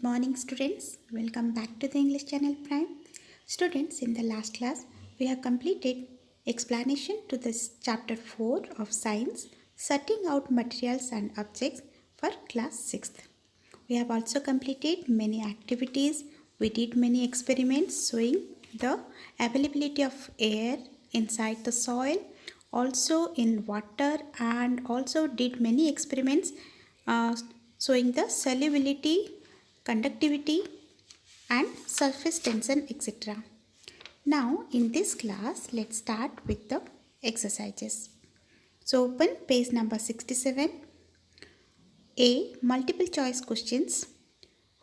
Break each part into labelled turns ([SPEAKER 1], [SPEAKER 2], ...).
[SPEAKER 1] morning students. Welcome back to the English channel Prime. Students, in the last class we have completed explanation to this chapter 4 of science, sorting out materials and objects for class 6th. We have also completed many activities. We did many experiments showing the availability of air inside the soil, also in water, and also did many experiments showing the solubility, conductivity and surface tension, etc. Now in this class, let's start with the exercises. So open page number 67. A. Multiple choice questions.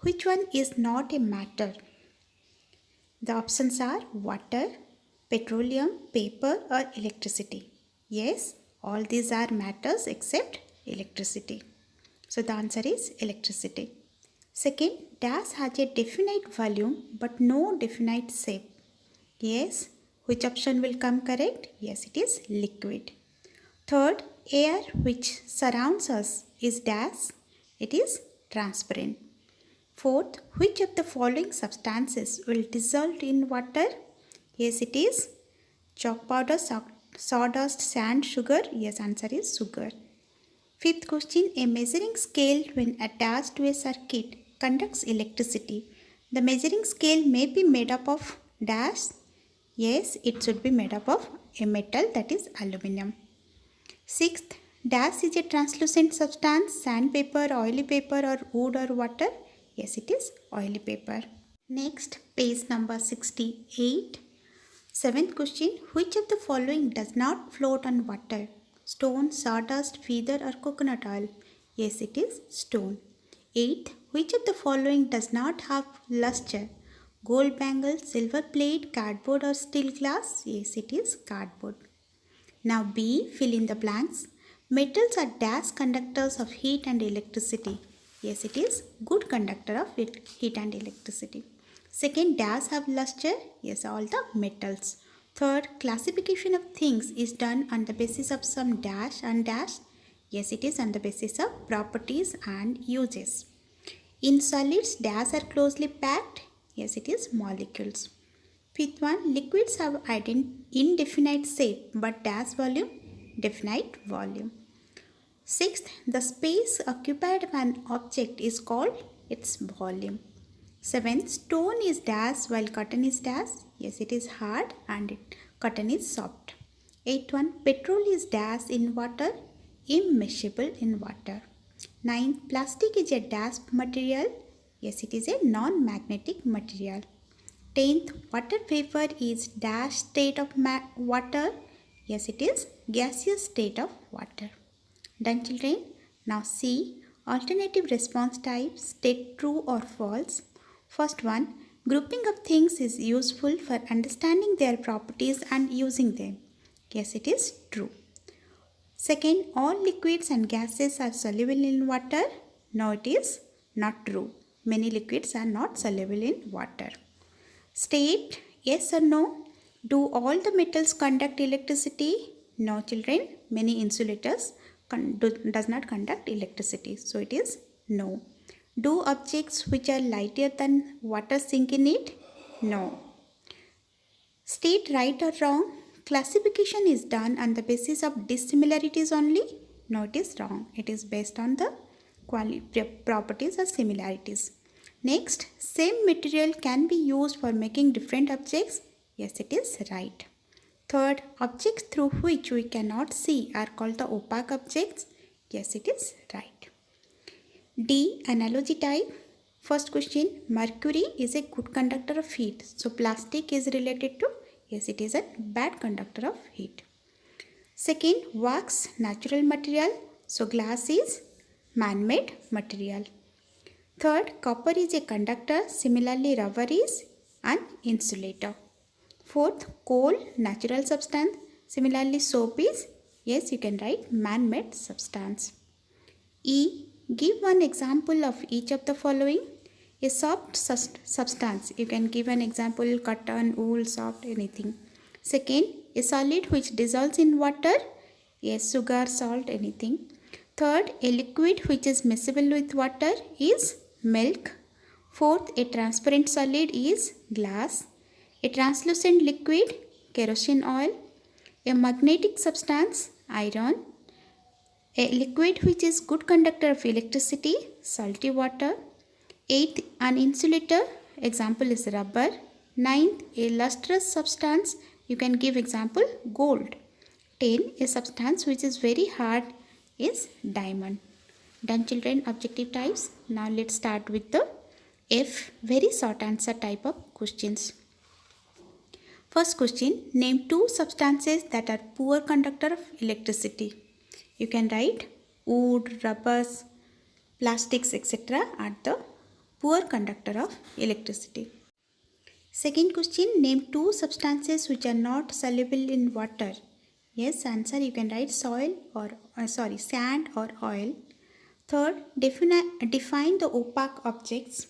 [SPEAKER 1] Which one is not a matter? The options are water, petroleum, paper or electricity. Yes, all these are matters except electricity. So the answer is electricity. Second, dash has a definite volume but no definite shape. Yes, which option will come correct? Yes, it is liquid. Third, air which surrounds us is dash. It is transparent. Fourth, which of the following substances will dissolve in water? Yes, it is chalk powder, sawdust, sand, sugar. Yes, answer is sugar. Fifth question, a measuring scale when attached to a circuit conducts electricity. The measuring scale may be made up of dash. Yes, it should be made up of a metal, that is aluminum. Sixth, dash is a translucent substance, sandpaper, oily paper or wood or water. Yes, it is oily paper. Next, page number 68. Seventh question, which of the following does not float on water? Stone, sawdust, feather or coconut oil? Yes, it is stone. 8th, which of the following does not have luster? Gold bangle, silver plate, cardboard or steel glass? Yes, it is cardboard. Now B, fill in the blanks. Metals are dash conductors of heat and electricity. Yes, it is good conductor of heat and electricity. Second, dash have luster? Yes, all the metals. Third, classification of things is done on the basis of some dash and dash. Yes, it is on the basis of properties and uses. In solids, dash are closely packed. Yes, it is molecules. Fifth one, liquids have indefinite shape but dash volume, definite volume. Sixth, the space occupied by an object is called its volume. Seventh, stone is dash while cotton is dash. Yes, it is hard and cotton is soft. Eighth one, petrol is dash in water, immeasurable in water. Ninth, plastic is a dash material. Yes, it is a non-magnetic material. 10th, water vapor is dash state of water. Yes, it is gaseous state of water. Done, children? Now see alternative response types, state true or false. First one, grouping of things is useful for understanding their properties and using them. Yes, it is true. Second, all liquids and gases are soluble in water. No, it is not true. Many liquids are not soluble in water. State, yes or no. Do all the metals conduct electricity? No, children. Many insulators does not conduct electricity. So it is no. Do objects which are lighter than water sink in it? No. State right or wrong. Classification is done on the basis of dissimilarities only. No, it is wrong. It is based on the properties or similarities. Next, same material can be used for making different objects. Yes, it is right. Third, objects through which we cannot see are called the opaque objects. Yes, it is right. D, analogy type. First question, mercury is a good conductor of heat. So, plastic is related to, yes, it is a bad conductor of heat. Second, wax, natural material. So, glass is man-made material. Third, copper is a conductor. Similarly, rubber is an insulator. Fourth, coal, natural substance. Similarly, soap is, yes, you can write man-made substance. E, give one example of each of the following. A soft substance. You can give an example, cotton, wool, soft, anything. Second, a solid which dissolves in water. Yes, sugar, salt, anything. Third, a liquid which is miscible with water is milk. Fourth, a transparent solid is glass. A translucent liquid, kerosene oil. A magnetic substance, iron. A liquid which is good conductor of electricity, salty water. Eighth, an insulator, example is rubber. Ninth, a lustrous substance, you can give example gold. 10, a substance which is very hard is diamond. Done children, objective types. Now let's start with the F, very short answer type of questions. First question, name two substances that are poor conductor of electricity. You can write wood, rubbers, plastics, etc. are the poor conductor of electricity. Second question, name two substances which are not soluble in water. Yes, answer you can write soil or sand or oil. Third, define the opaque objects.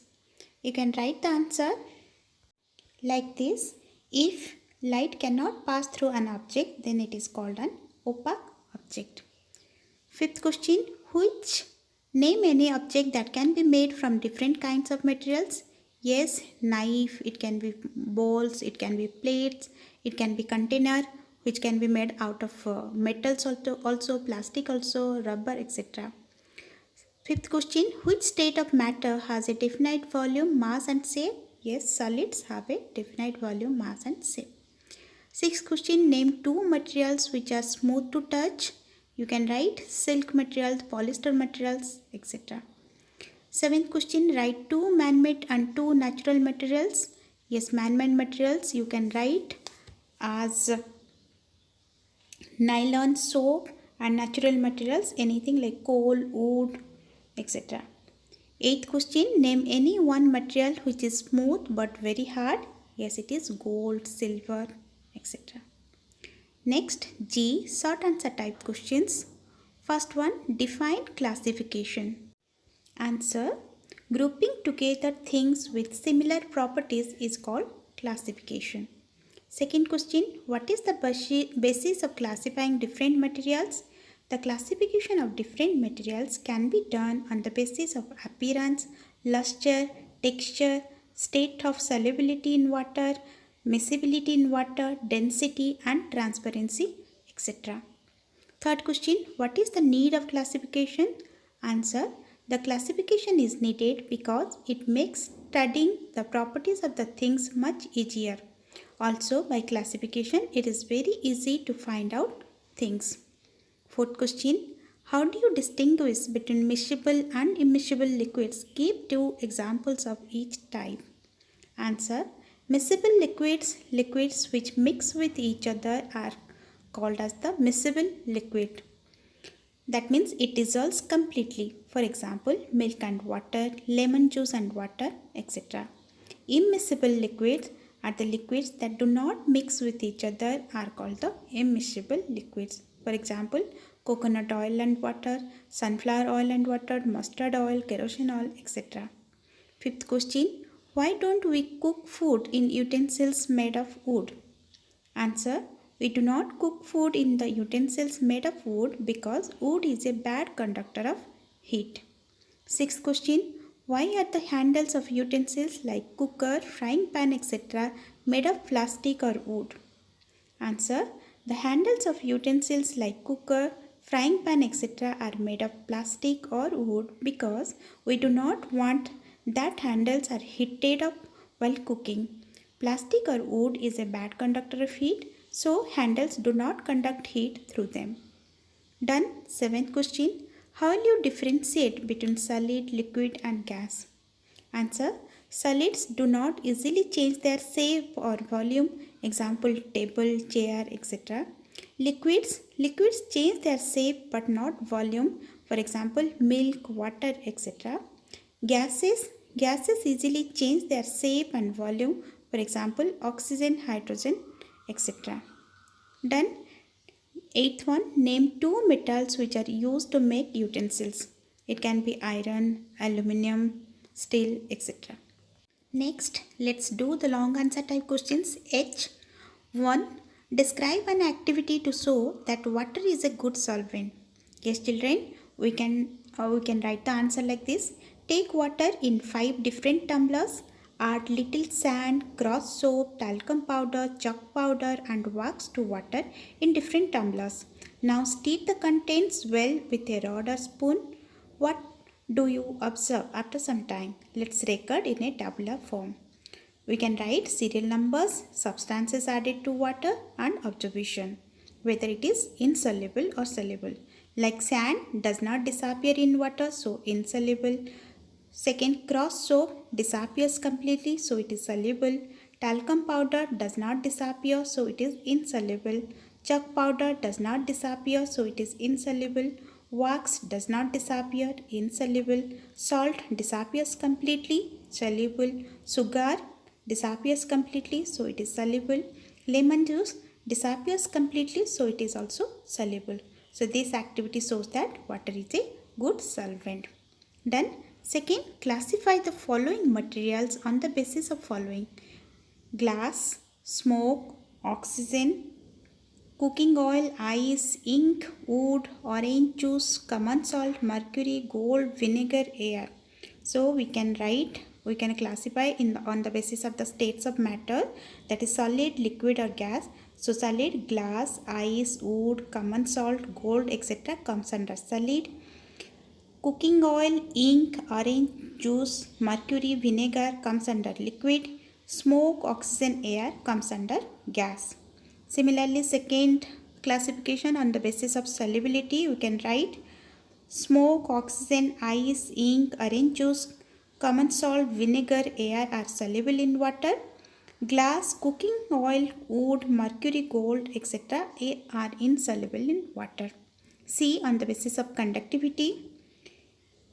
[SPEAKER 1] You can write the answer like this. If light cannot pass through an object, then it is called an opaque object. Fifth question, name any object that can be made from different kinds of materials. Yes, knife, it can be bowls, it can be plates, it can be container which can be made out of metals also, plastic also, rubber, etc. Fifth question, which state of matter has a definite volume, mass and shape? Yes, solids have a definite volume, mass and shape. Sixth question, name two materials which are smooth to touch. You can write silk materials, polyester materials, etc. Seventh question, write two man-made and two natural materials. Yes, man-made materials you can write as nylon, soap, and natural materials anything like coal, wood, etc. Eighth question, name any one material which is smooth but very hard. Yes, it is gold, silver, etc. Next, G, short answer type questions. First one, define classification. Answer, grouping together things with similar properties is called classification. Second question, what is the basis of classifying different materials? The classification of different materials can be done on the basis of appearance, luster, texture, state of solubility in water, miscibility in water, density and transparency, etc. Third question, what is the need of classification? Answer, the classification is needed because it makes studying the properties of the things much easier. Also, by classification, it is very easy to find out things. Fourth question, how do you distinguish between miscible and immiscible liquids? Give two examples of each type. Answer, miscible liquids which mix with each other are called as the miscible liquid. That means it dissolves completely. For example, milk and water, lemon juice and water, etc. Immiscible liquids are the liquids that do not mix with each other are called the immiscible liquids. For example, coconut oil and water, sunflower oil and water, mustard oil, kerosene oil, etc. Fifth question, why don't we cook food in utensils made of wood? Answer, we do not cook food in the utensils made of wood because wood is a bad conductor of heat. Sixth question, why are the handles of utensils like cooker, frying pan, etc. made of plastic or wood? Answer, the handles of utensils like cooker, frying pan, etc. are made of plastic or wood because we do not want that handles are heated up while cooking. Plastic or wood is a bad conductor of heat, so handles do not conduct heat through them. Done. Seventh question, how will you differentiate between solid, liquid and gas? Answer, solids do not easily change their shape or volume, example table, chair, etc. Liquids change their shape but not volume, for example milk, water, etc. Gases easily change their shape and volume, for example oxygen, hydrogen, etc. Done. Eighth one, name two metals which are used to make utensils. It can be iron, aluminium, steel, etc. Next, let's do the long answer type questions. H. 1. Describe an activity to show that water is a good solvent. Yes children, we can write the answer like this. Take water in 5 different tumblers. Add little sand, gross soap, talcum powder, chalk powder and wax to water in different tumblers. Now stir the contents well with a rod or spoon. What do you observe after some time? Let's record in a tabular form. We can write serial numbers, substances added to water and observation, whether it is insoluble or soluble. Like sand does not disappear in water, so insoluble. Second, gross soap disappears completely, so it is soluble. Talcum powder does not disappear, so it is insoluble. Chalk powder does not disappear, so it is insoluble. Wax does not disappear, insoluble. Salt disappears completely, soluble. Sugar disappears completely, so it is soluble. Lemon juice disappears completely, so it is also soluble. So this activity shows that water is a good solvent. Then second, classify the following materials on the basis of following: glass, smoke, oxygen, cooking oil, ice, ink, wood, orange juice, common salt, mercury, gold, vinegar, air. So we can classify on the basis of the states of matter, that is solid, liquid or gas. So solid, glass, ice, wood, common salt, gold, etc. comes under solid. Cooking oil, ink, orange juice, mercury, vinegar comes under liquid. Smoke, oxygen, air comes under gas. Similarly, second classification on the basis of solubility, we can write smoke, oxygen, ice, ink, orange juice, common salt, vinegar, air are soluble in water. Glass, cooking oil, wood, mercury, gold, etc. are insoluble in water. C, on the basis of conductivity,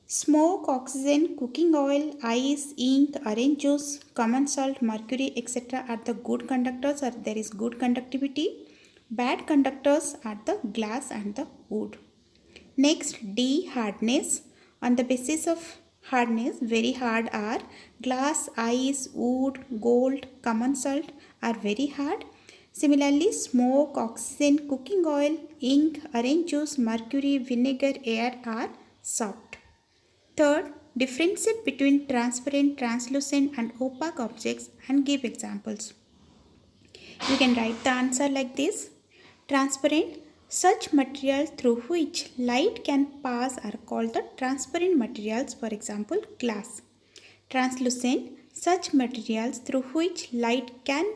[SPEAKER 1] smoke, oxygen, cooking oil, ice, ink, orange juice, common salt, mercury, etc. are the good conductors, or there is good conductivity. Bad conductors are the glass and the wood. Next, D, hardness. On the basis of hardness, very hard are glass, ice, wood, gold, common salt are very hard. Similarly, smoke, oxygen, cooking oil, ink, orange juice, mercury, vinegar, air are soft. Third, differentiate between transparent, translucent and opaque objects and give examples. You can write the answer like this. Transparent, such materials through which light can pass are called the transparent materials, for example glass. Translucent, such materials through which light can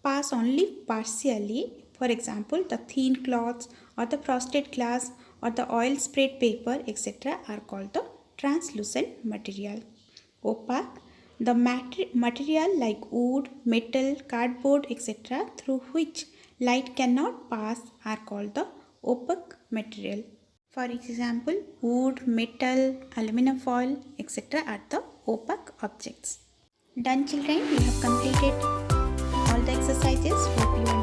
[SPEAKER 1] pass only partially, for example the thin cloths or the frosted glass or the oil sprayed paper, etc. are called the translucent material. Opaque, the material like wood, metal, cardboard, etc. through which light cannot pass are called the opaque material. For example, wood, metal, aluminum foil, etc. are the opaque objects. Done children, we have completed all the exercises. Hope you